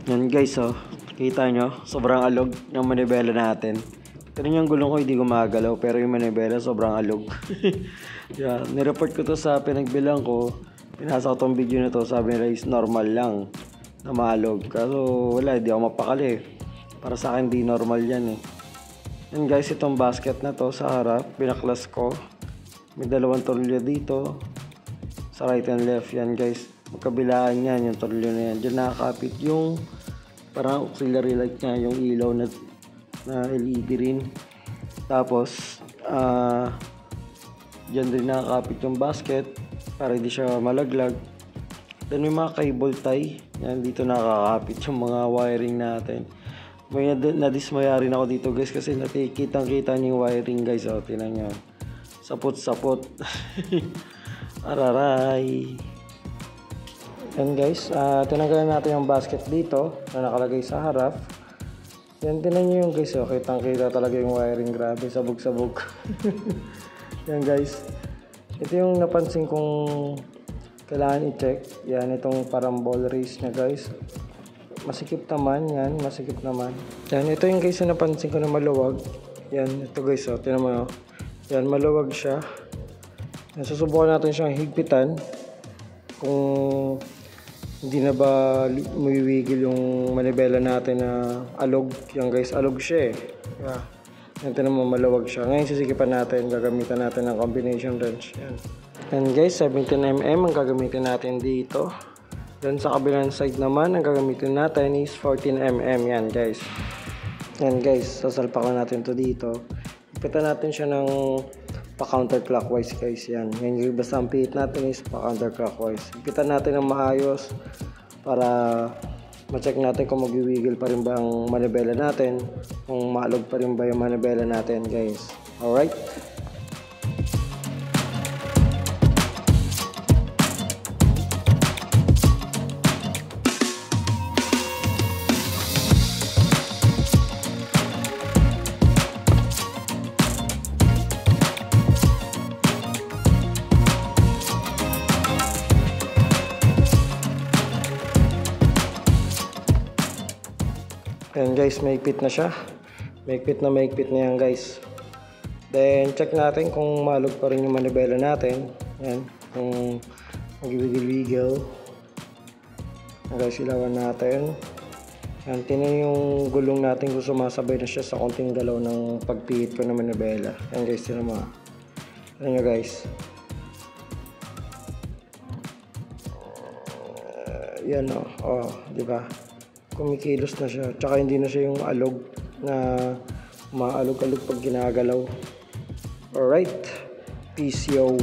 Yan guys, oh. Kita nyo, sobrang alog ng manibela natin. Pero yung gulong ko hindi gumagalaw, pero yung manibela sobrang alog. Yeah, nireport ko to sa pinagbilang ko. Pinasa ko tong video na to, sabi nila is normal lang na maalog. Kaso wala, hindi ako mapakali. Para sa akin di normal yan eh. Yan guys, itong basket na to sa harap, pinaklas ko. May dalawang tornilyo dito. Sa right and left yan guys. Magkabilaan yan, yung tornilyo na yan. Diyan nakakapit yung parang auxiliary light niya, yung ilaw na LED rin. Tapos dyan din nakakapit yung basket para hindi siya malaglag. Then may mga cable tie yan, dito nakakapit yung mga wiring natin. May nadismaya rin ako dito guys kasi nakikita niyo yung wiring guys. O, tingnan nyo, sapot araray. Yan guys, tinanggalan natin yung basket dito na nakalagay sa harap. Yan, tinan nyo yung guys, kitang kita talaga yung wiring, grabe, sabog-sabog. Yan guys, ito yung napansin kong kailangan i-check. Yan, itong parang ball race na guys, masikip naman yan, masikip naman. Yan, ito yung guys na napansin ko na maluwag. Yan, ito guys, tinan mo. Yan, maluwag siya. Yan, susubukan natin siyang higpitan kung hindi na ba muwiwigil yung manibela natin na alog. Yan guys, alog siya eh. Yeah. Yan, tinan mo, malawag siya. Ngayon sisikipan natin, gagamitan natin ng combination wrench. Yan. Yan guys, 17mm ang gagamitin natin dito. Then sa kabilang side naman, ang gagamitin natin is 14mm. Yan guys. Yan guys, sasalpakan natin to dito. Ipitan natin siya ng pa-counterclockwise guys. Yan. Ngayon, basta ang pihit natin is pa-counterclockwise. Ipitan natin ng maayos para ma-check natin kung magwiwigil pa rin ba ang manibela natin, kung maalog pa rin ba yung manibela natin guys. Alright? Ayan guys, maigpit na siya. Maigpit na yan guys. Then check natin kung maalog pa rin yung manibela natin. Ayan, kung magwigil-wigil. Ayan guys, ilawan natin. Ayan, tinan yung gulong natin kung sumasabay na siya sa konting galaw ng pagpihit ko ng manibela. Ayan guys, tinan mo. Ayan nyo guys. Yan o. Oh, diba? Kumikilos na siya, tsaka hindi na siya yung alog na maalog-alog pag ginagalaw. Alright, peace yo.